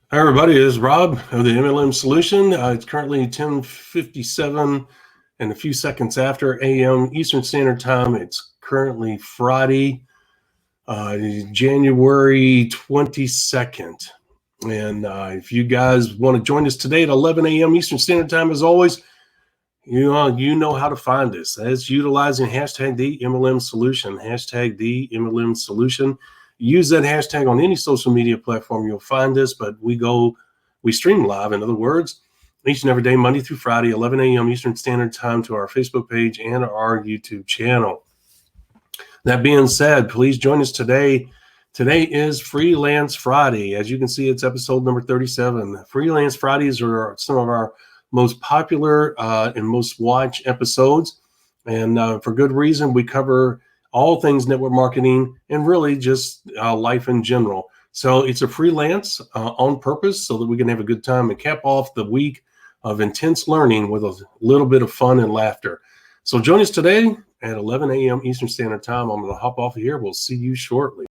Hi, everybody. This is Rob of the MLM Solution. It's currently 10:57 and a few seconds after a.m. Eastern Standard Time. It's currently Friday, January 22nd. And if you guys want to join us today at 11 a.m. Eastern Standard Time, as always, you know how to find us. That's utilizing hashtag the MLM Solution, hashtag the MLM Solution. Use that hashtag on any social media platform, you'll find us, but we stream live, in other words, each and every day, Monday through Friday, 11 a.m. Eastern Standard Time, to our Facebook page and our YouTube channel. That being said, please join us today. Today is Freelance Friday. As you can see, it's episode number 37. Freelance Fridays are some of our most popular and most watched episodes, and for good reason. We cover all things network marketing and really just life in general. So it's a freelance on purpose so that we can have a good time and cap off the week of intense learning with a little bit of fun and laughter. So join us today at 11 a.m. Eastern Standard Time. I'm going to hop off of here. We'll see you shortly.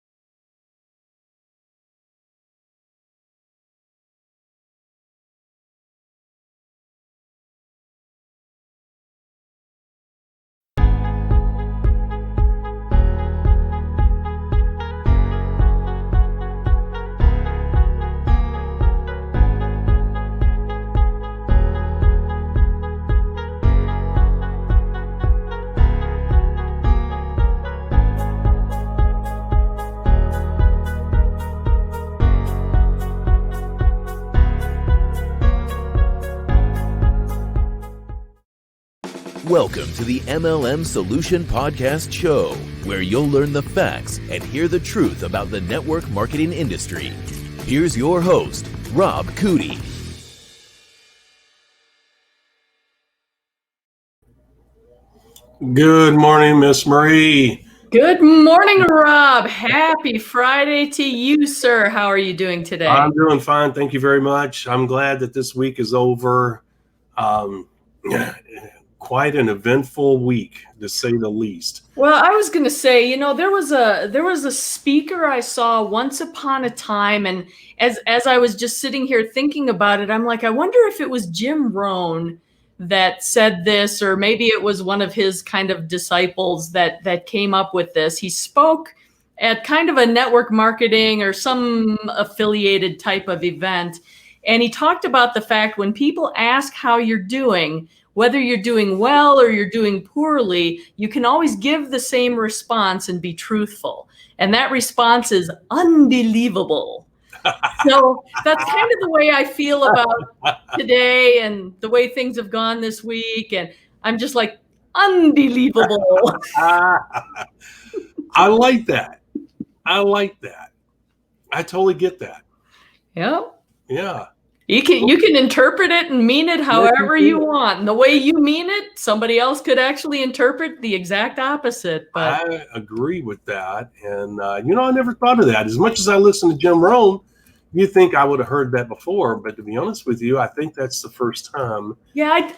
Welcome to the MLM Solution Podcast Show, where you'll learn the facts and hear the truth about the network marketing industry. Here's your host, Rob Cootie. Good morning, Miss Marie. Good morning, Rob. Happy Friday to you, sir. How are you doing today? I'm doing fine. Thank you very much. I'm glad that this week is over. Quite an eventful week, to say the least. Well, I was going to say, there was a speaker I saw once upon a time, and as I was just sitting here thinking about it, I'm like, I wonder if it was Jim Rohn that said this, or maybe it was one of his kind of disciples that came up with this. He spoke at kind of a network marketing or some affiliated type of event, and he talked about the fact when people ask how you're doing, whether you're doing well or you're doing poorly, you can always give the same response and be truthful. And that response is unbelievable. So that's kind of the way I feel about today and the way things have gone this week. And I'm just like, unbelievable. I like that. I totally get that. Yep. Yeah. You can interpret it and mean it however you want. And the way you mean it, somebody else could actually interpret the exact opposite. But I agree with that. And, I never thought of that. As much as I listen to Jim Rohn, you think I would have heard that before. But to be honest with you, I think that's the first time. Yeah,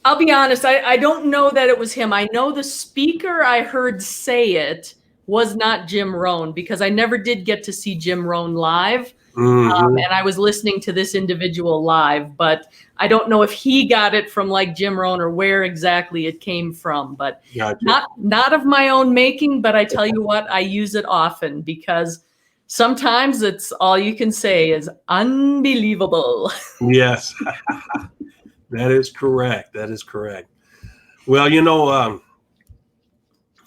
I'll be honest. I don't know that it was him. I know the speaker I heard say it was not Jim Rohn, because I never did get to see Jim Rohn live. And I was listening to this individual live, but I don't know if he got it from like Jim Rohn or where exactly it came from, but Gotcha. not of my own making. But I tell you what, I use it often because sometimes it's all you can say is unbelievable. Yes, that is correct. Well,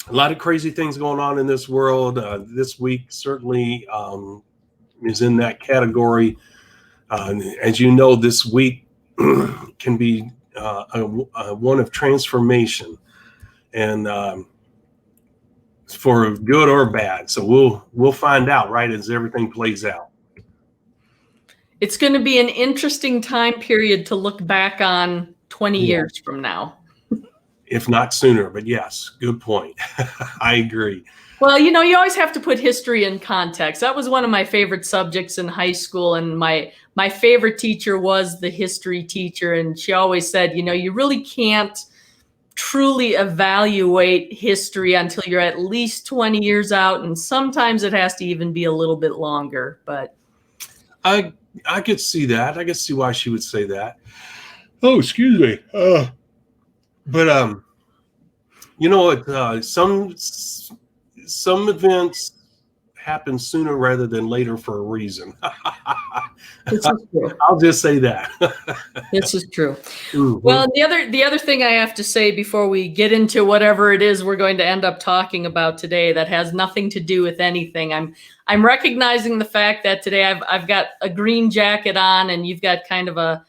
a lot of crazy things going on in this world. This week certainly is in that category. As you know, this week can be one of transformation, and for good or bad. So we'll find out, right, as everything plays out. It's going to be an interesting time period to look back on 20 years from now. If not sooner, but yes, good point. I agree. Well, you always have to put history in context. That was one of my favorite subjects in high school. And my favorite teacher was the history teacher. And she always said, you really can't truly evaluate history until you're at least 20 years out. And sometimes it has to even be a little bit longer. But I I could see that. I could see why she would say that. Oh, excuse me. But you know what? Some events happen sooner rather than later for a reason. This is true. I'll just say that. This is true. Mhm. Well, the other thing I have to say before we get into whatever it is we're going to end up talking about today that has nothing to do with anything, I'm recognizing the fact that today I've got a green jacket on and you've got kind of a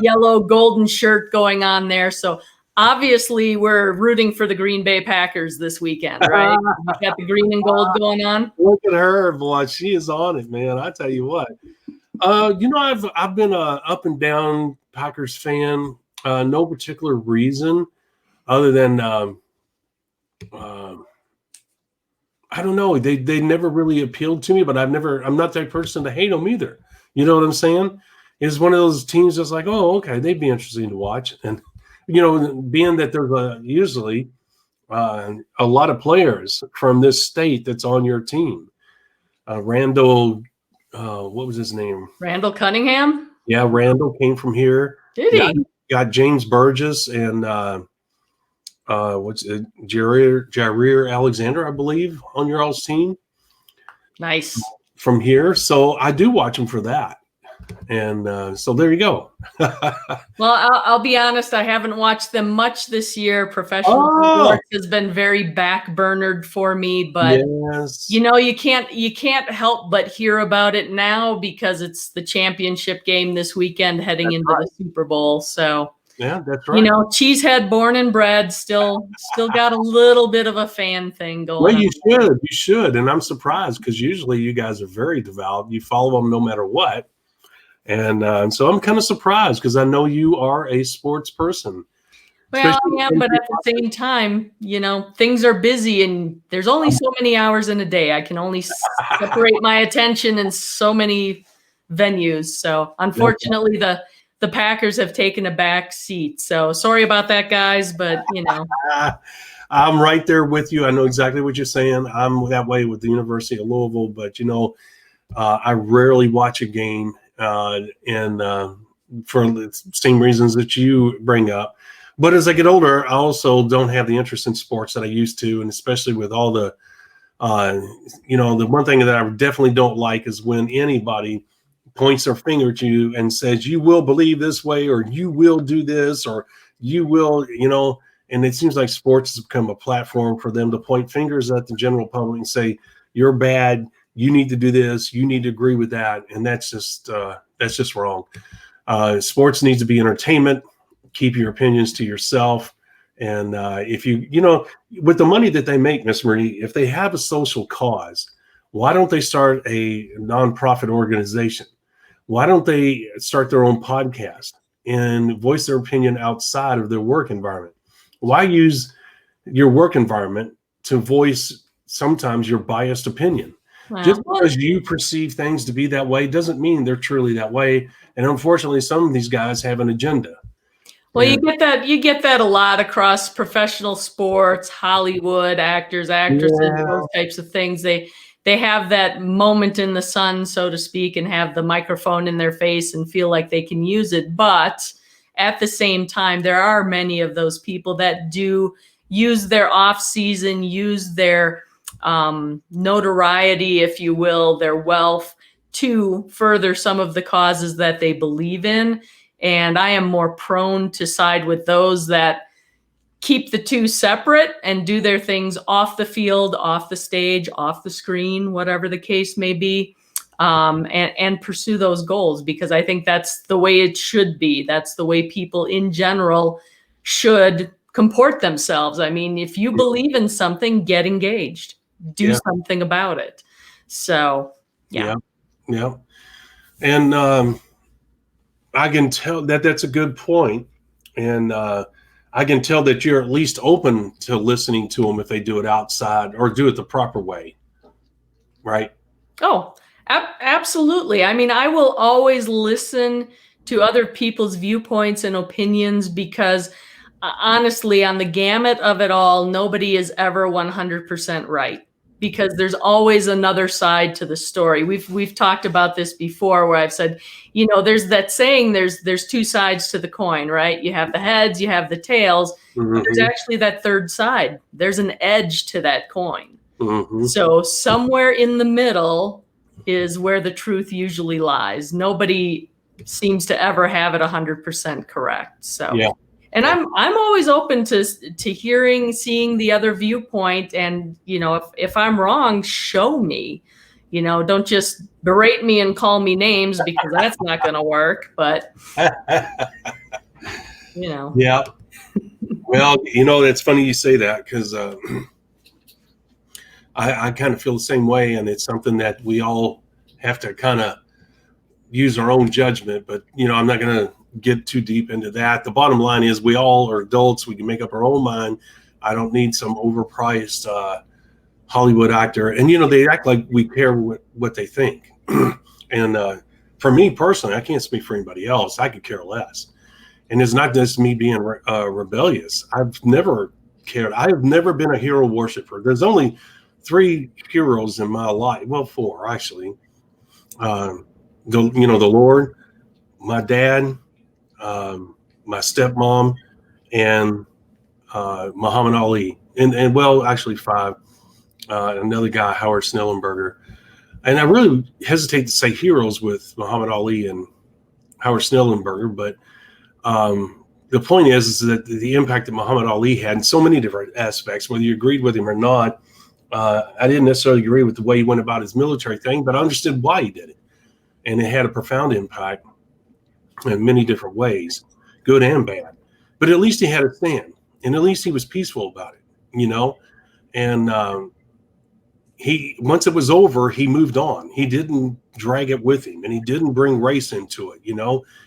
yellow golden shirt going on there. So obviously we're rooting for the Green Bay Packers this weekend, right? You've got the green and gold going on. Look at her, boy. She is on it, man. I tell you what. You know, I've been a up and down Packers fan. No particular reason other than I don't know. They never really appealed to me, but I'm not that person to hate them either. You know what I'm saying? It's one of those teams that's like, oh, okay, they'd be interesting to watch. And you know, being that there's usually a lot of players from this state that's on your team. Randall, what was his name? Randall Cunningham? Yeah, Randall came from here. Did he? Got James Burgess and what's it, Jareer Alexander, I believe, on your all's team. Nice. From here. So I do watch them for that. And so there you go. Well, I'll be honest. I haven't watched them much this year. Professional sports has been very backburnered for me, but yes. you know, you can't help but hear about it now because it's the championship game this weekend heading into the Super Bowl. So yeah, that's right. You know, cheesehead born and bred, still got a little bit of a fan thing going on. Well, you should. And I'm surprised because usually you guys are very devout. You follow them no matter what. And so I'm kind of surprised because I know you are a sports person. Well, yeah, but at the same time, you know, things are busy and there's only so many hours in a day. I can only separate my attention in so many venues. So unfortunately, the Packers have taken a back seat. So sorry about that, guys, but you know. I'm right there with you. I know exactly what you're saying. I'm that way with the University of Louisville, but you know, I rarely watch a game. And for the same reasons that you bring up. But as I get older, I also don't have the interest in sports that I used to, and especially with all the, you know, the one thing that I definitely don't like is when anybody points their finger at you and says, you will believe this way, or you will do this, or you will, you know, and it seems like sports has become a platform for them to point fingers at the general public and say, you're bad. You need to do this. You need to agree with that, and that's just wrong. Sports needs to be entertainment. Keep your opinions to yourself, and if you know, with the money that they make, Miss Marie, if they have a social cause, why don't they start a nonprofit organization? Why don't they start their own podcast and voice their opinion outside of their work environment? Why use your work environment to voice sometimes your biased opinion? Wow. Just because you perceive things to be that way doesn't mean they're truly that way. And unfortunately, some of these guys have an agenda. Well, you get that a lot across professional sports, Hollywood, actors, actresses, those types of things. They have that moment in the sun, so to speak, and have the microphone in their face and feel like they can use it. But at the same time, there are many of those people that do use their off season, use their notoriety, if you will, their wealth to further some of the causes that they believe in. And I am more prone to side with those that keep the two separate and do their things off the field, off the stage, off the screen, whatever the case may be, and pursue those goals, because I think that's the way it should be. That's the way people in general should comport themselves. I mean, if you believe in something, get engaged. Do something about it. So, yeah. And I can tell that that's a good point. And I can tell that you're at least open to listening to them if they do it outside or do it the proper way. Right? Oh, absolutely. I mean, I will always listen to other people's viewpoints and opinions because honestly, on the gamut of it all, nobody is ever 100% right. because there's always another side to the story. We've talked about this before, where I've said, there's that saying, there's two sides to the coin, right? You have the heads, you have the tails. Mm-hmm. There's actually that third side. There's an edge to that coin. Mm-hmm. So somewhere in the middle is where the truth usually lies. Nobody seems to ever have it 100% correct. So yeah. And I'm always open to hearing, seeing the other viewpoint, and if I'm wrong, show me. Don't just berate me and call me names, because that's not going to work. But Yeah. Well, it's funny you say that, because I kind of feel the same way, and it's something that we all have to kind of use our own judgment. But I'm not going to get too deep into that. The bottom line is, we all are adults. We can make up our own mind. I don't need some overpriced Hollywood actor. And they act like we care what they think. And for me personally, I can't speak for anybody else. I could care less. And it's not just me being rebellious. I've never cared. I have never been a hero worshiper. There's only 3 heroes in my life. Well, 4 actually. The Lord, my dad, my stepmom, and Muhammad Ali, and well, actually 5. Another guy, Howard Snellenberger. And I really hesitate to say heroes with Muhammad Ali and Howard Snellenberger, but the point is that the impact that Muhammad Ali had in so many different aspects, whether you agreed with him or not, I didn't necessarily agree with the way he went about his military thing, but I understood why he did it. And it had a profound impact in many different ways, good and bad. But at least he had a stand, and at least he was peaceful about it, And once it was over, he moved on. He didn't drag it with him, and he didn't bring race into it.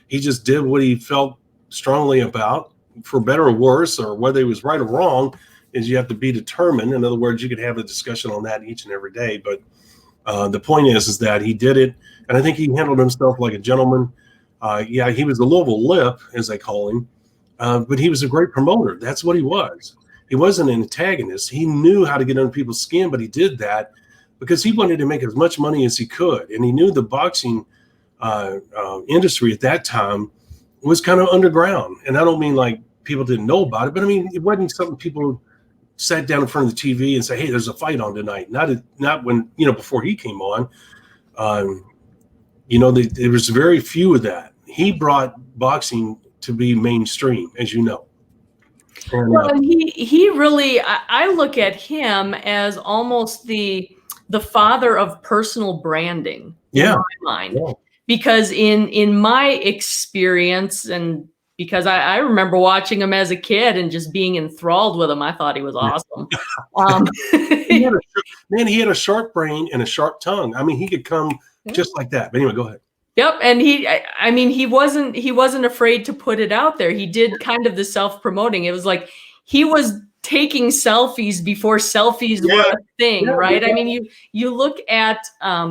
He just did what he felt strongly about, for better or worse, or whether he was right or wrong, is you have to be determined. In other words, you could have a discussion on that each and every day. But the point is that he did it, and I think he handled himself like a gentleman. He was the Louisville Lip, as they call him, but he was a great promoter. That's what he was. He wasn't an antagonist. He knew how to get under people's skin, but he did that because he wanted to make as much money as he could. And he knew the boxing industry at that time was kind of underground. And I don't mean like people didn't know about it, but I mean, it wasn't something people sat down in front of the TV and say, hey, there's a fight on tonight. Not when, before he came on. There was very few of that. He brought boxing to be mainstream, as you know. And he really, I look at him as almost the father of personal branding in my mind. Yeah. Because in my experience, and because I remember watching him as a kid and just being enthralled with him, I thought he was awesome. He had a sharp brain and a sharp tongue. I mean, he could come just like that. But anyway, go ahead. Yep. And he wasn't afraid to put it out there. He did kind of the self-promoting. It was like he was taking selfies before selfies were a thing, right? Yeah. I mean, you look at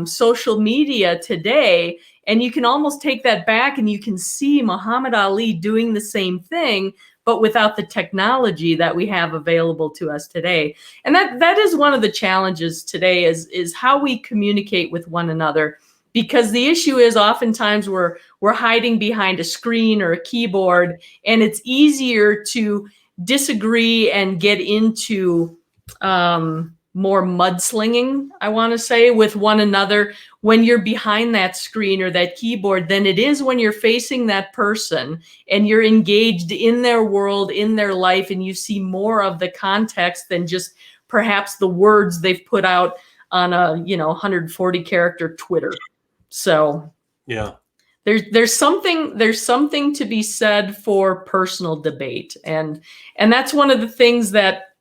social media today, and you can almost take that back, and you can see Muhammad Ali doing the same thing, but without the technology that we have available to us today. And that is one of the challenges today is how we communicate with one another. Because the issue is oftentimes we're hiding behind a screen or a keyboard, and it's easier to disagree and get into more mudslinging, I want to say, with one another when you're behind that screen or that keyboard than it is when you're facing that person and you're engaged in their world, in their life, and you see more of the context than just perhaps the words they've put out on a 140 character Twitter. So yeah, there's something to be said for personal debate, and that's one of the things that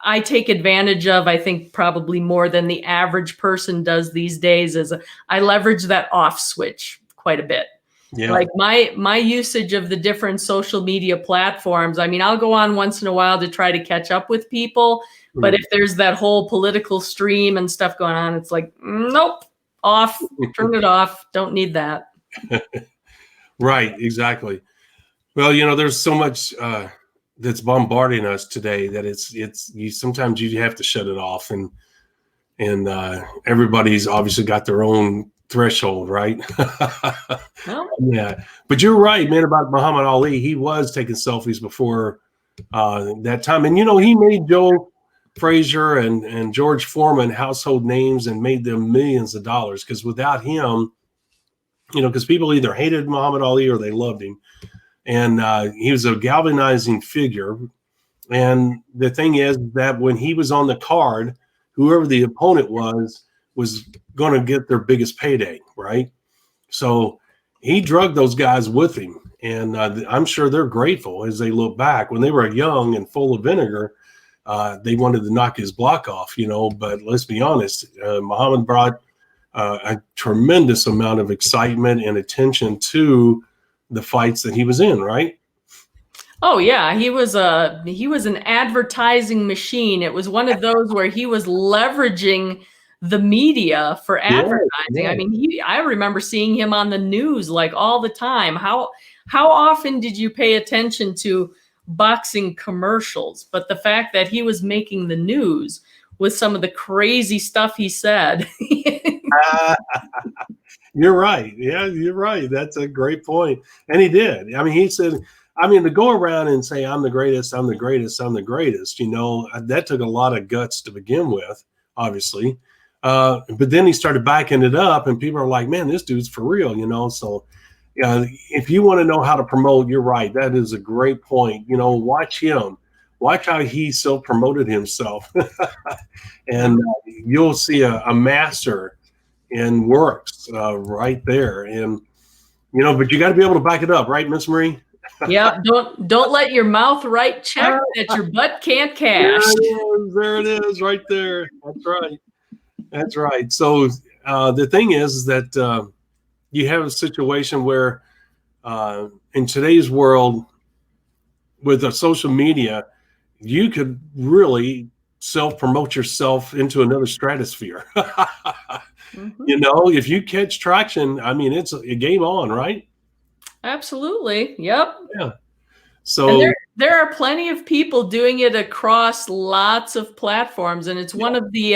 I take advantage of. I think probably more than the average person does these days is I leverage that off switch quite a bit. Yeah. Like my usage of the different social media platforms. I mean, I'll go on once in a while to try to catch up with people, but if there's that whole political stream and stuff going on, it's like, nope. Off, turn it off. Don't need that. Right, exactly. Well, there's so much that's bombarding us today that it's sometimes you have to shut it off. And and everybody's obviously got their own threshold, right? Well, Yeah, but you're right, man, about Muhammad Ali. He was taking selfies before that time, and he made Joe Frazier and George Foreman household names and made them millions of dollars. Because without him, because people either hated Muhammad Ali or they loved him, and he was a galvanizing figure. And the thing is that when he was on the card, whoever the opponent was going to get their biggest payday, right? So he drugged those guys with him, and I'm sure they're grateful as they look back. When they were young and full of vinegar, they wanted to knock his block off, but let's be honest, Muhammad brought a tremendous amount of excitement and attention to the fights that he was in, right? oh yeah, he was an advertising machine. It was one of those where he was leveraging the media for advertising. Yeah. I mean, I remember seeing him on the news like all the time. How often did you pay attention to boxing commercials? But the fact that he was making the news with some of the crazy stuff he said. You're right. Yeah, you're right. That's a great point. And he did. I mean, he said, to go around and say, I'm the greatest, I'm the greatest, I'm the greatest, that took a lot of guts to begin with, obviously. But then he started backing it up, and people are like, man, this dude's for real, So if you want to know how to promote, you're right. That is a great point. Watch him. Watch how he self-promoted himself. And you'll see a master in works right there. And, but you got to be able to back it up, right, Miss Marie? Yeah, don't let your mouth write check that your butt can't cash. There it is, right there. That's right. So the thing is that you have a situation where in today's world with social media, you could really self-promote yourself into another stratosphere. Mm-hmm. If you catch traction, it's a game on, right? Absolutely. Yep. Yeah. So and there are plenty of people doing it across lots of platforms, and it's one of the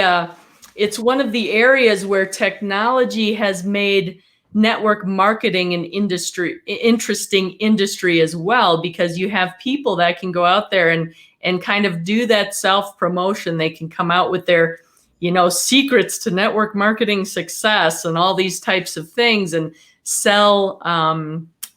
areas where technology has made network marketing an interesting industry as well, because you have people that can go out there and kind of do that self-promotion. They can come out with their secrets to network marketing success and all these types of things, and sell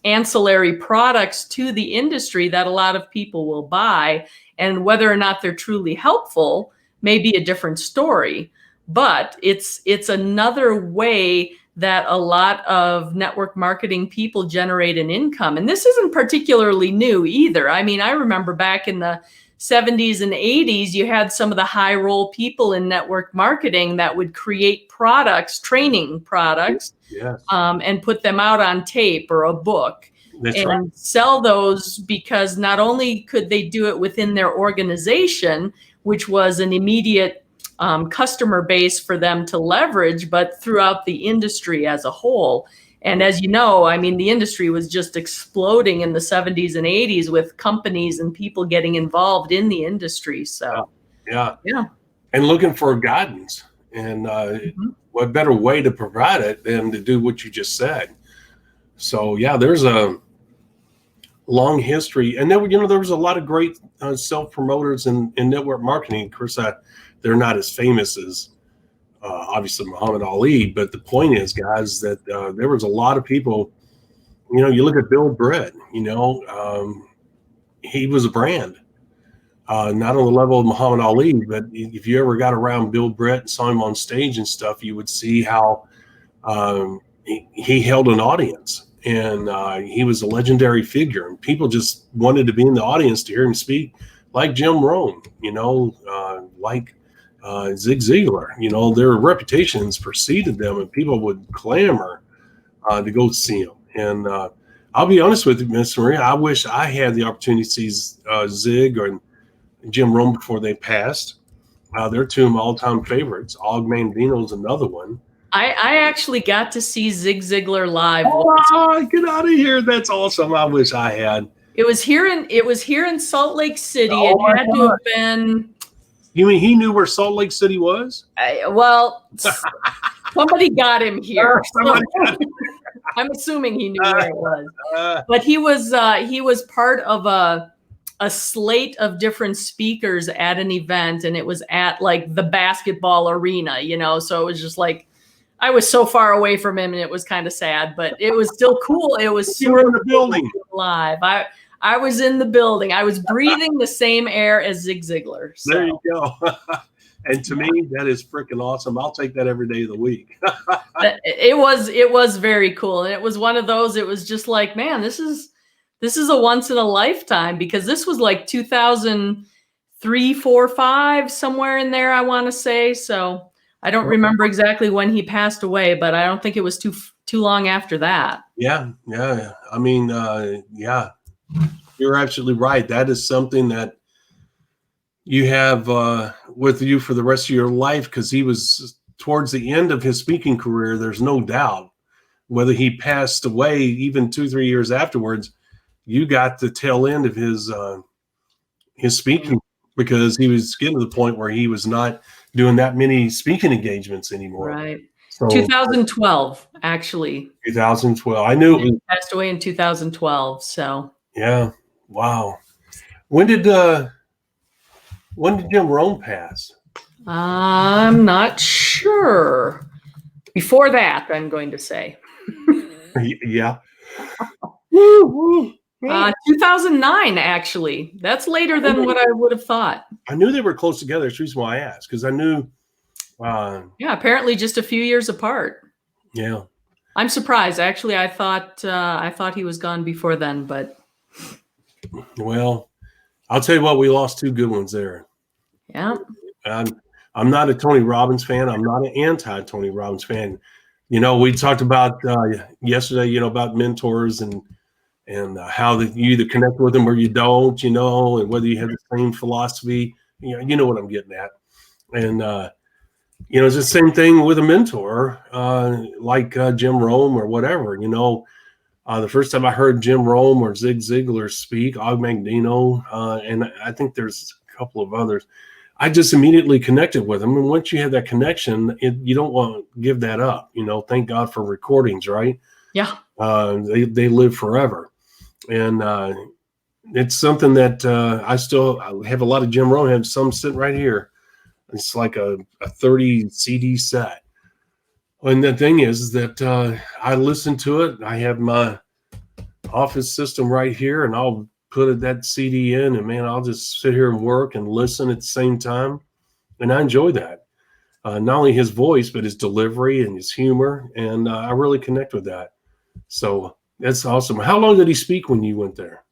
ancillary products to the industry that a lot of people will buy. And whether or not they're truly helpful may be a different story, but it's another way that a lot of network marketing people generate an income. And this isn't particularly new either. I mean, I remember back in the 70s and 80s, you had some of the high role people in network marketing that would create products, training products, yes. And put them out on tape or a book. That's and right. Sell those, because not only could they do it within their organization, which was an immediate customer base for them to leverage, but throughout the industry as a whole. And as you know, I mean, the industry was just exploding in the 70s and 80s with companies and people getting involved in the industry. So, yeah. And looking for guidance. And what better way to provide it than to do what you just said? So, yeah, there's a long history. And then, there was a lot of great self-promoters in network marketing. Of course, they're not as famous as obviously Muhammad Ali, but the point is, guys, that there was a lot of people. You look at Bill Brett. He was a brand, not on the level of Muhammad Ali, but if you ever got around Bill Brett and saw him on stage and stuff, you would see how he held an audience, and he was a legendary figure, and people just wanted to be in the audience to hear him speak, like Jim Rohn, like Zig Ziglar. Their reputations preceded them, and people would clamor to go see them. And I'll be honest with you, Miss Maria, I wish I had the opportunity to see Zig or Jim Rohn before they passed. They're two of my all-time favorites. Og Mandino's another one. I actually got to see Zig Ziglar live. Oh, get out of here! That's awesome. I wish I had. It was here in Salt Lake City. Oh, it had to have been You mean he knew where Salt Lake City was? Well, somebody got him here. Somebody got I'm assuming he knew where it was. But he was part of a slate of different speakers at an event, and it was at like the basketball arena, so it was just like I was so far away from him, and it was kind of sad, but it was still cool. It was You were in the building. Live. I was in the building. I was breathing the same air as Zig Ziglar. So. There you go. And to me, that is freaking awesome. I'll take that every day of the week. It was very cool. And it was one of those, it was just like, man, this is a once in a lifetime, because this was like 2003, 4, 5, somewhere in there, I want to say. So I don't remember exactly when he passed away, but I don't think it was too long after that. Yeah. I mean, yeah, you're absolutely right. That is something that you have with you for the rest of your life, because he was towards the end of his speaking career. There's no doubt. Whether he passed away even 2-3 years afterwards, you got the tail end of his speaking, because he was getting to the point where he was not doing that many speaking engagements anymore. Right. So, 2012, actually. 2012. I knew he passed away in 2012. So. Yeah. Wow. When did Jim Rohn pass? I'm not sure. Before that, I'm going to say. Yeah. 2009, actually. That's later than what I would have thought. I knew they were close together. That's the reason why I asked, because I knew. Yeah, apparently just a few years apart. Yeah. I'm surprised. Actually, I thought he was gone before then, but. Well, I'll tell you what, we lost two good ones there. Yeah. I'm not a Tony Robbins fan. I'm not an anti-Tony Robbins fan. We talked about yesterday, about mentors and how that you either connect with them or you don't, and whether you have the same philosophy. You know what I'm getting at. And, it's the same thing with a mentor, like Jim Rohn or whatever. The first time I heard Jim Rohn or Zig Ziglar speak, Og Mandino, and I think there's a couple of others, I just immediately connected with them. And once you have that connection, you don't want to give that up. Thank God for recordings, right? Yeah. They live forever. And it's something that I have a lot of Jim Rohn. I have some sitting right here. It's like a 30 CD set. And the thing is that I listen to it. I have my office system right here, and I'll put that CD in, and man, I'll just sit here and work and listen at the same time. And I enjoy that. Not only his voice, but his delivery and his humor. And I really connect with that. So that's awesome. How long did he speak when you went there?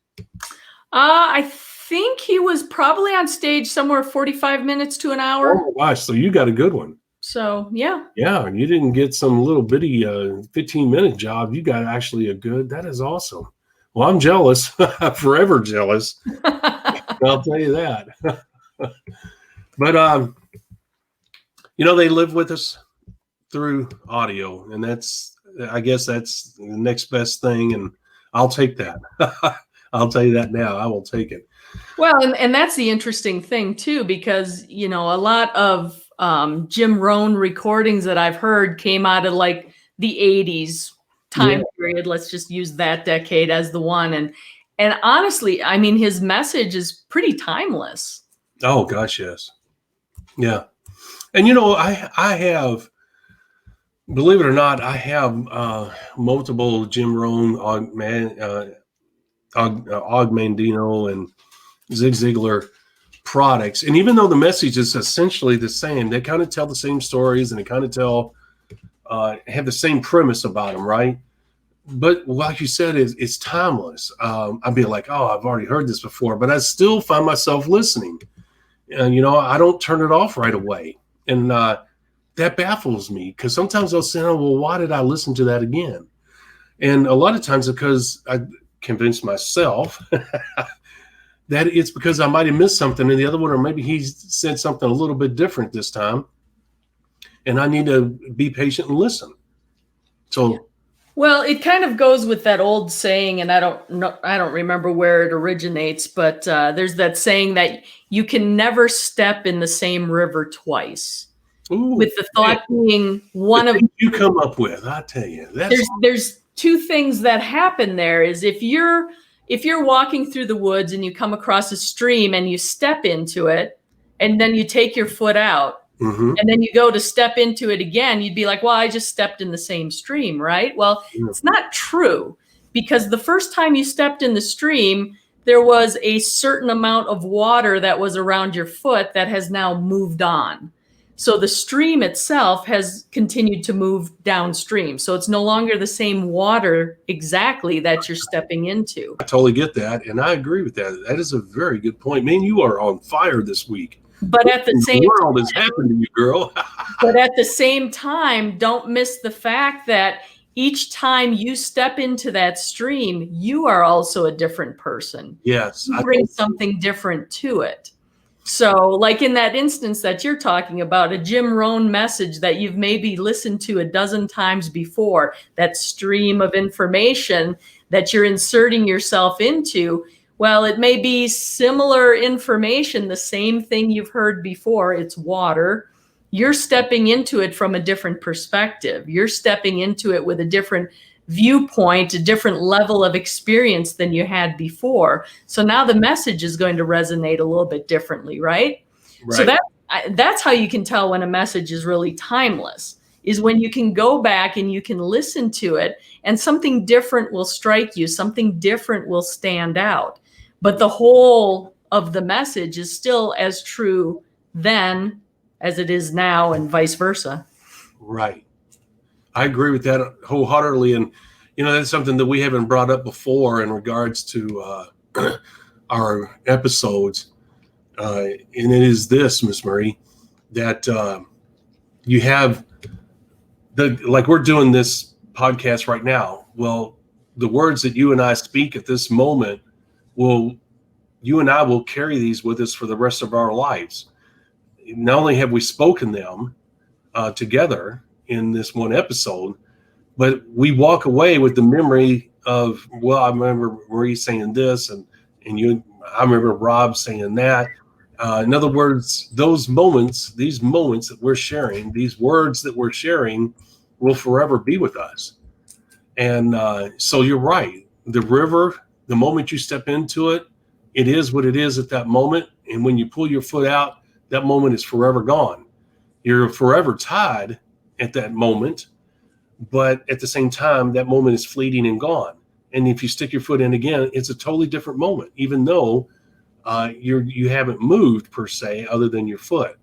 I think he was probably on stage somewhere 45 minutes to an hour. Oh my gosh. So you got a good one. So, yeah. Yeah. You didn't get some little bitty 15-minute job. You got actually that is awesome. Well, I'm jealous, forever jealous. I'll tell you that. But, they live with us through audio, and I guess that's the next best thing. And I'll take that. I'll tell you that now. I will take it. Well, and that's the interesting thing too, because, a lot of Jim Rohn recordings that I've heard came out of like the 80s time period. Let's just use that decade as the one. And honestly, I mean, his message is pretty timeless. Oh gosh, yes. Yeah. And I have, believe it or not, I have multiple Jim Rohn, Og Mandino and Zig Ziglar products. And even though the message is essentially the same, they kind of tell the same stories, and they kind of have the same premise about them, right? But like you said, it's timeless. I'd be like, oh, I've already heard this before, but I still find myself listening. And, I don't turn it off right away. And that baffles me, because sometimes I'll say, oh, well, why did I listen to that again? And a lot of times because I convinced myself that it's because I might have missed something in the other one, or maybe he said something a little bit different this time, and I need to be patient and listen. So, Well, it kind of goes with that old saying, and I don't remember where it originates, but there's that saying that you can never step in the same river twice. Ooh, with the thought being one of you come up with, I tell you, there's two things that happen there. Is if you're walking through the woods and you come across a stream and you step into it, and then you take your foot out. Mm-hmm. And then you go to step into it again, you'd be like, well, I just stepped in the same stream, right? Well, It's not true, because the first time you stepped in the stream, there was a certain amount of water that was around your foot that has now moved on. So the stream itself has continued to move downstream. So it's no longer the same water exactly that you're stepping into. I totally get that. And I agree with that. That is a very good point. Man, you are on fire this week. But at the same world has happened to you, girl. But at the same time, don't miss the fact that each time you step into that stream, you are also a different person. Yes. You bring something different to it. So like in that instance that you're talking about, a Jim Rohn message that you've maybe listened to a dozen times before, that stream of information that you're inserting yourself into, well, it may be similar information, the same thing you've heard before. It's water. You're stepping into it from a different perspective. You're stepping into it with a different viewpoint, a different level of experience than you had before. So now the message is going to resonate a little bit differently, right? So that's how you can tell when a message is really timeless, is when you can go back and you can listen to it and something different will strike you, something different will stand out. But the whole of the message is still as true then as it is now, and vice versa. Right. I agree with that wholeheartedly. And, that's something that we haven't brought up before in regards to our episodes. And it is this, Miss Marie, that you have like we're doing this podcast right now. Well, the words that you and I speak at this moment, you and I will carry these with us for the rest of our lives. Not only have we spoken them together in this one episode, but we walk away with the memory of, well, I remember Marie saying this, and I remember Rob saying that. In other words, these moments that we're sharing, these words that we're sharing will forever be with us. And so you're right. The river, the moment you step into it, it is what it is at that moment. And when you pull your foot out, that moment is forever gone. You're forever tied at that moment, but at the same time, that moment is fleeting and gone. And if you stick your foot in again, it's a totally different moment, even though you haven't moved per se, other than your foot.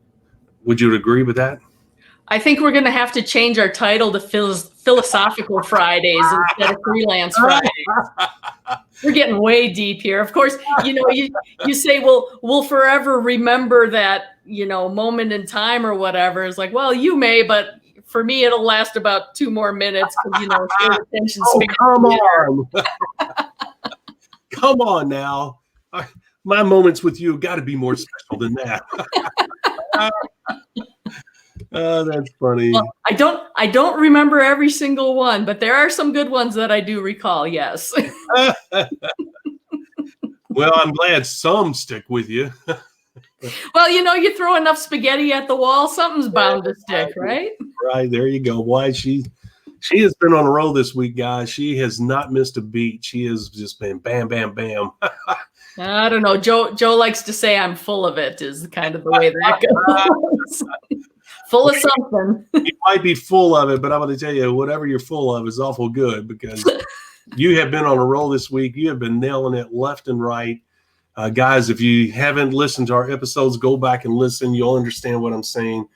Would you agree with that? I think we're going to have to change our title to Philosophical Fridays instead of Freelance Fridays. We're getting way deep here. Of course, you say, well, we'll forever remember that, moment in time or whatever. It's like, well, you may, but for me, it'll last about 2 more minutes because, short attention span. Come on. Come on now. My moments with you have got to be more special than that. Oh, that's funny. Well, I don't remember every single one, but there are some good ones that I do recall. Yes. Well, I'm glad some stick with you. Well, you throw enough spaghetti at the wall, something's bound to stick, right? Right. There you go. Why she has been on a roll this week, guys. She has not missed a beat. She has just been bam, bam, bam. I don't know. Joe likes to say I'm full of it, is kind of the way that goes. Full of something. You might be full of it, but I'm going to tell you, whatever you're full of is awful good, because you have been on a roll this week. You have been nailing it left and right. Guys, if you haven't listened to our episodes, go back and listen. You'll understand what I'm saying.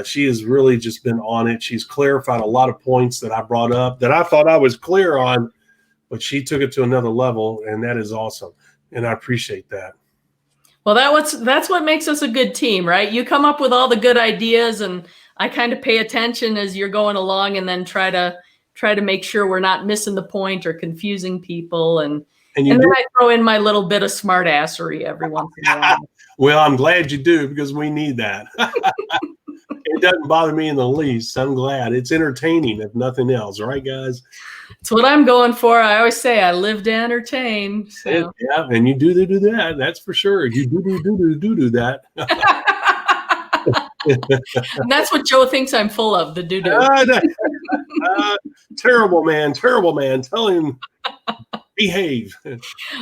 She has really just been on it. She's clarified a lot of points that I brought up that I thought I was clear on, but she took it to another level, and that is awesome. And I appreciate that. Well, that's what makes us a good team, right? You come up with all the good ideas, and I kind of pay attention as you're going along, and then try to make sure we're not missing the point or confusing people. And then I throw in my little bit of smart assery every once in a while. Well, I'm glad you do, because we need that. And It doesn't bother me in the least. I'm glad. It's entertaining, if nothing else. Right, guys? It's what I'm going for. I always say I live to entertain. So. Yeah, and you do that. That's for sure. You do that. And that's what Joe thinks I'm full of, the doo-doo. Terrible man. Tell him, behave.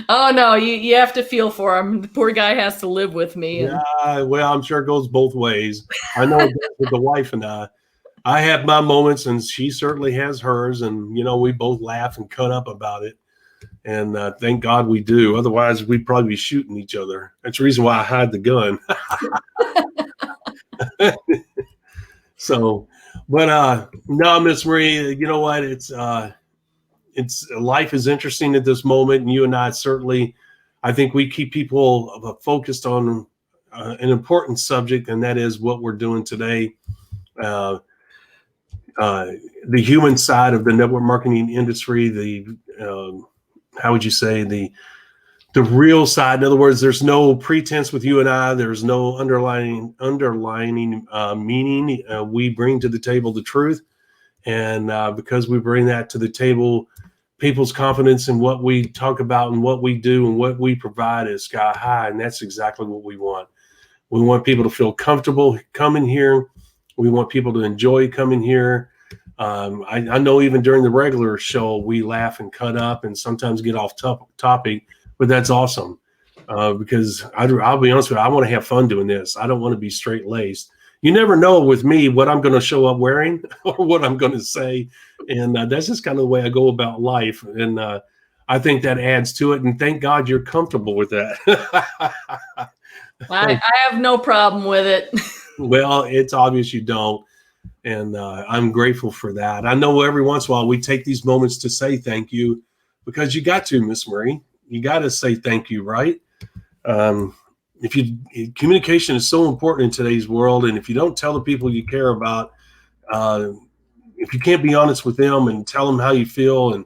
Oh, no, you have to feel for him. The poor guy has to live with me. Yeah, well, I'm sure it goes both ways. I know it does with the wife and I. I have my moments, and she certainly has hers, and, we both laugh and cut up about it. And thank God we do. Otherwise, we'd probably be shooting each other. That's the reason why I hide the gun. So, but no, Miss Marie, you know what? It's life is interesting at this moment, and you and I certainly, I think we keep people focused on an important subject, and that is what we're doing today. The human side of the network marketing industry, how would you say, the real side. In other words, there's no pretense with you and I. There's no underlining meaning. We bring to the table the truth. And because we bring that to the table, people's confidence in what we talk about and what we do and what we provide is sky high. And that's exactly what we want. We want people to feel comfortable coming here. We want people to enjoy coming here. I know even during the regular show, we laugh and cut up and sometimes get off topic, but that's awesome because I'll be honest with you, I want to have fun doing this. I don't want to be straight-laced. You never know with me what I'm going to show up wearing or what I'm going to say, and that's just kind of the way I go about life, and I think that adds to it, and thank God you're comfortable with that. I have no problem with it. Well, it's obvious you don't. And I'm grateful for that. I know every once in a while we take these moments to say thank you because you got to, Miss Marie. You got to say thank you, right? Communication is so important in today's world. And if you don't tell the people you care about, if you can't be honest with them and tell them how you feel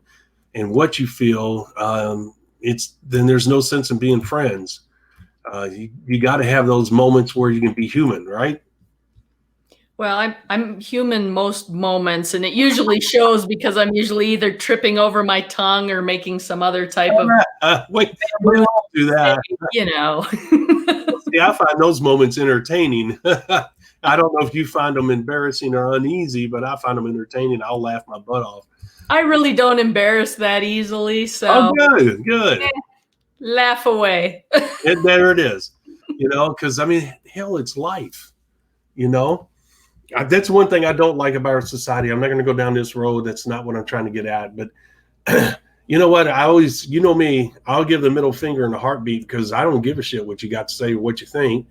and what you feel, then there's no sense in being friends. You got to have those moments where you can be human, right? Well, I'm human most moments, and it usually shows because I'm usually either tripping over my tongue or making some other type of. Wait, we all do that. See, I find those moments entertaining. I don't know if you find them embarrassing or uneasy, but I find them entertaining. I'll laugh my butt off. I really don't embarrass that easily, so. Oh, good. Laugh away. There it is. Because hell, it's life. That's one thing I don't like about our society. I'm not going to go down this road. That's not what I'm trying to get at. But you know what? I always, me, I'll give the middle finger in a heartbeat because I don't give a shit what you got to say or what you think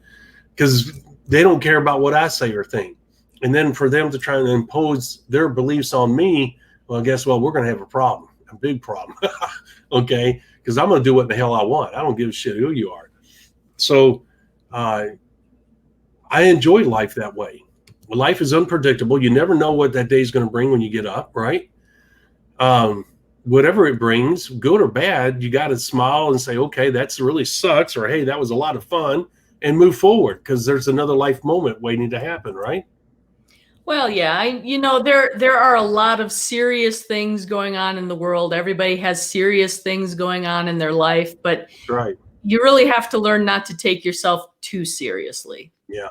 because they don't care about what I say or think. And then for them to try and impose their beliefs on me, well, guess what? We're going to have a problem, a big problem. Okay? Because I'm going to do what the hell I want. I don't give a shit who you are. So I enjoy life that way. Life is unpredictable. You never know what that day is going to bring when you get up, right? Whatever it brings, good or bad, you got to smile and say, okay, that's really sucks, or hey, that was a lot of fun, and move forward because there's another life moment waiting to happen, right? Well, yeah, there are a lot of serious things going on in the world. Everybody has serious things going on in their life, but right. You really have to learn not to take yourself too seriously. Yeah.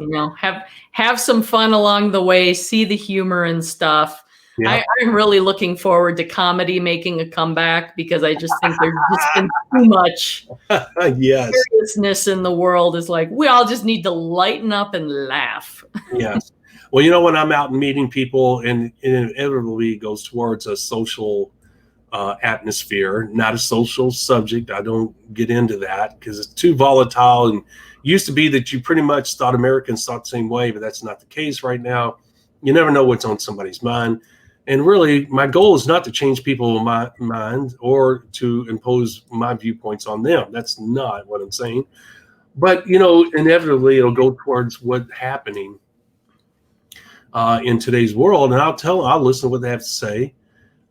Have some fun along the way, see the humor and stuff. Yeah. I'm really looking forward to comedy making a comeback because I just think there's just been too much yes. seriousness in the world. It's like we all just need to lighten up and laugh. Yes. Well, when I'm out and meeting people, and it inevitably goes towards a social atmosphere, not a social subject. I don't get into that because it's too volatile. And used to be that you pretty much thought Americans thought the same way, but that's not the case right now. You never know what's on somebody's mind. And really, my goal is not to change people's mind or to impose my viewpoints on them. That's not what I'm saying. But, inevitably, it'll go towards what's happening in today's world. And I'll listen to what they have to say.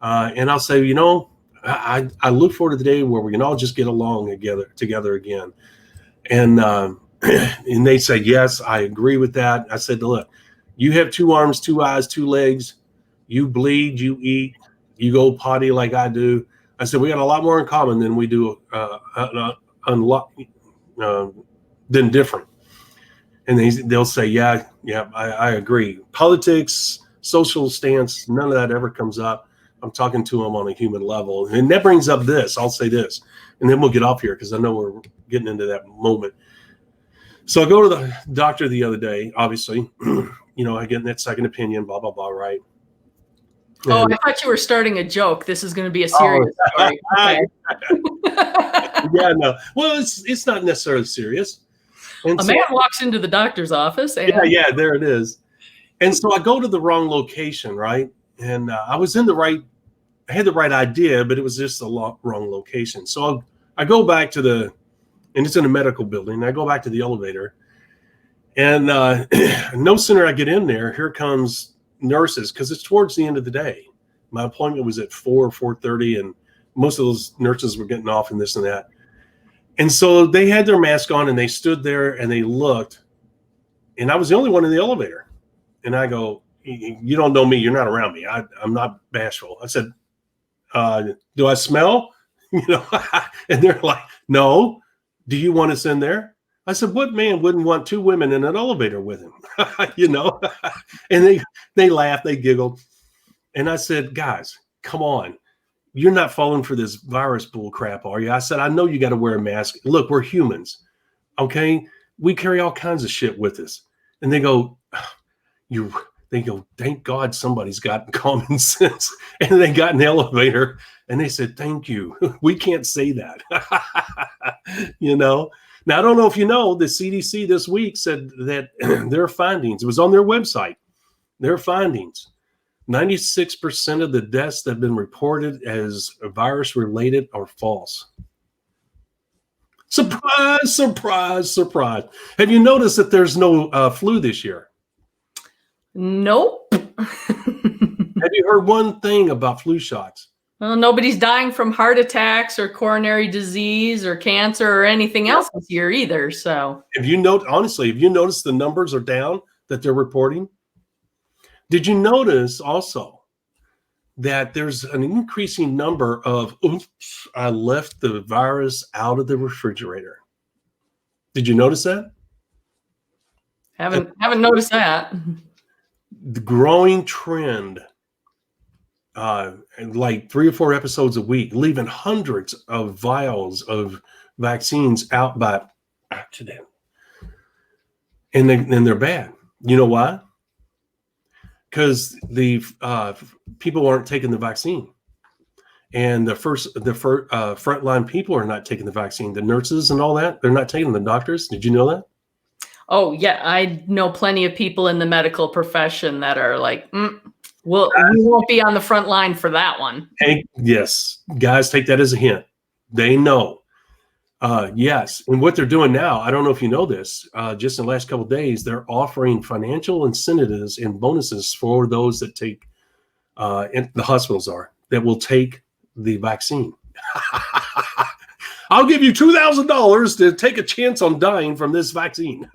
And I'll say, I look forward to the day where we can all just get along together again. And and they say, yes, I agree with that. I said, look, You have 2 arms, 2 eyes, 2 legs. You bleed, you eat, you go potty like I do. I said, we got a lot more in common than we do than different. And they'll say, yeah, I agree. Politics, social stance, none of that ever comes up. I'm talking to them on a human level. And that brings up this. I'll say this, and then we'll get off here because I know we're getting into that moment. So I go to the doctor the other day, obviously, I get that second opinion, blah, blah, blah, right? Oh, I thought you were starting a joke. This is going to be a serious story. Okay. Yeah, no. Well, it's not necessarily serious. And a man walks into the doctor's office. And yeah, there it is. And so I go to the wrong location, right? And I had the right idea, but it was just the wrong location. So I go back to and it's in a medical building. I go back to the elevator, and no sooner I get in there, here comes nurses, because it's towards the end of the day. My appointment was at 4:30, and most of those nurses were getting off and this and that. And so they had their mask on, and they stood there and they looked, and I was the only one in the elevator. And I go, you don't know me. You're not around me. I'm not bashful. I said, do I smell? And they're like, no. Do you want us in there? I said, what man wouldn't want 2 women in an elevator with him? And they laughed, they giggled. And I said, guys, come on. You're not falling for this virus bull crap, are you? I said, I know you got to wear a mask. Look, we're humans. Okay. We carry all kinds of shit with us. And they go, thank God somebody's got common sense. And they got in the elevator and they said, thank you. We can't say that. Now, I don't know if you know, the CDC this week said that their findings, it was on their website, their findings, 96% of the deaths that have been reported as virus related are false. Surprise, surprise, surprise. Have you noticed that there's no flu this year? Nope. Have you heard one thing about flu shots? Well, nobody's dying from heart attacks or coronary disease or cancer or anything else this year either. So have you noticed the numbers are down that they're reporting? Did you notice also that there's an increasing number of, oops, I left the virus out of the refrigerator? Did you notice that? Haven't noticed that. The growing trend, like 3 or 4 episodes a week, leaving hundreds of vials of vaccines out by accident. And they're bad. You know why? Because the people aren't taking the vaccine. And the frontline people are not taking the vaccine. The nurses and all that, they're not taking the doctors. Did you know that? Oh, yeah. I know plenty of people in the medical profession that are like, well, we won't be on the front line for that one. Hey, yes. Guys, take that as a hint. They know. Yes. And what they're doing now, I don't know if you know this, just in the last couple of days, they're offering financial incentives and bonuses for those that take, and the hospitals that will take the vaccine. I'll give you $2,000 to take a chance on dying from this vaccine.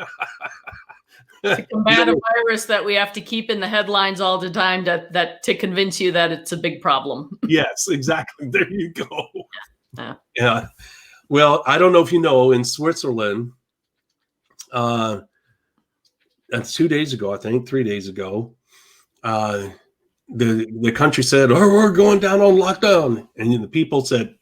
To combat a virus that we have to keep in the headlines all the time that to convince you that it's a big problem. Yes, exactly. There you go. Yeah. Well, I don't know if you know, in Switzerland, that's 2 days ago, I think, 3 days ago, the country said, oh, we're going down on lockdown. And the people said,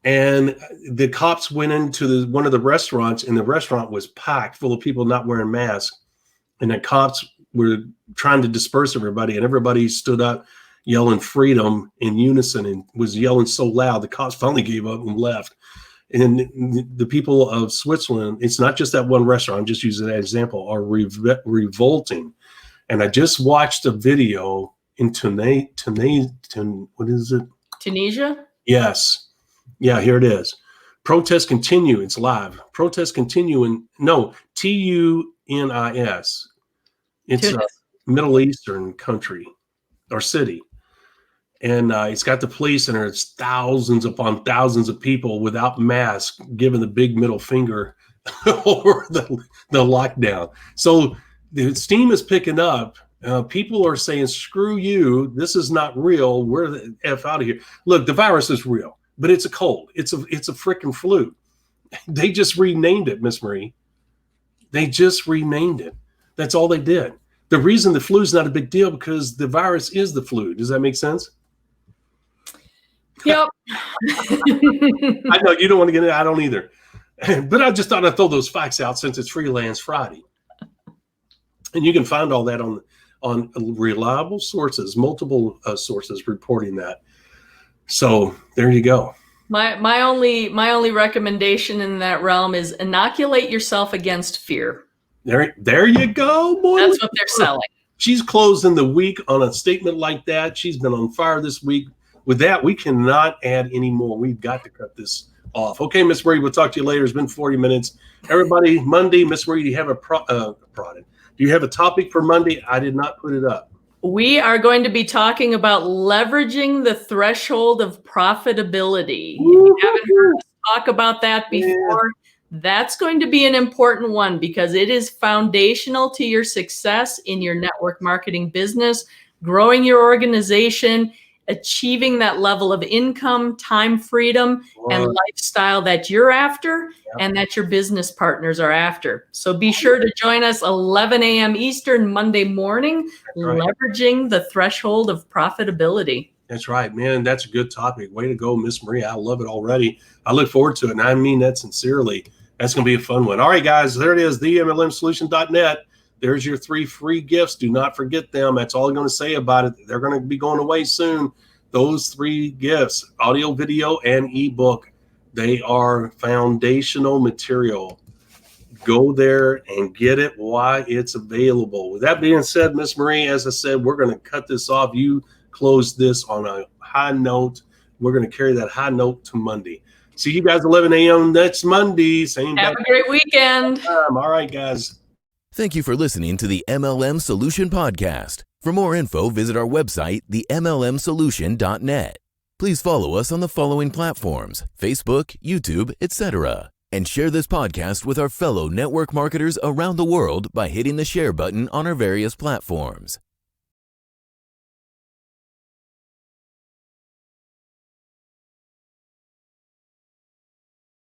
and the cops went into one of the restaurants, and the restaurant was packed full of people not wearing masks. And the cops were trying to disperse everybody, and everybody stood up yelling freedom in unison and was yelling so loud, the cops finally gave up and left. And the people of Switzerland, it's not just that one restaurant, I'm just using that example, are revolting. And I just watched a video in what is it? Tunisia? Yes. Yeah, here it is. Protests continue. It's live. Protests continue in Tunis. It's a Middle Eastern country or city. And it's got the police in there. It's thousands upon thousands of people without masks giving the big middle finger over the lockdown. So the steam is picking up. People are saying, screw you. This is not real. We're the F out of here. Look, the virus is real, but it's a cold. It's a freaking flu. They just renamed it, Miss Marie. They just renamed it. That's all they did. The reason the flu is not a big deal because the virus is the flu. Does that make sense? Yep. I know you don't want to get it. I don't either. But I just thought I'd throw those facts out since it's Freelance Friday. And you can find all that on reliable sources, multiple sources reporting that. So there you go. My only recommendation in that realm is inoculate yourself against fear. There you go, boy. That's what they're selling. She's closing the week on a statement like that. She's been on fire this week. With that, we cannot add any more. We've got to cut this off. Okay, Miss Marie, we'll talk to you later. It's been 40 minutes. Everybody, Monday, Miss Marie, do you have a product? Do you have a topic for Monday? I did not put it up. We are going to be talking about leveraging the threshold of profitability. If you haven't heard us talk about that before, that's going to be an important one because it is foundational to your success in your network marketing business, growing your organization, achieving that level of income, time freedom, and lifestyle that you're after and that your business partners are after. So be sure to join us 11 a.m. Eastern Monday morning, leveraging the threshold of profitability. That's right, man. That's a good topic. Way to go, Miss Marie. I love it already. I look forward to it, and I mean that sincerely. That's going to be a fun one. All right, guys, there it is, themlmsolution.net. There's your 3 free gifts. Do not forget them. That's all I'm going to say about it. They're going to be going away soon. Those 3 gifts, audio, video, and ebook, they are foundational material. Go there and get it while it's available. With that being said, Miss Marie, as I said, we're going to cut this off. You close this on a high note. We're going to carry that high note to Monday. See you guys 11 a.m. next Monday. Same Have a great weekend. Time. All right, guys. Thank you for listening to the MLM Solution Podcast. For more info, visit our website, themlmsolution.net. Please follow us on the following platforms: Facebook, YouTube, etc. And share this podcast with our fellow network marketers around the world by hitting the share button on our various platforms.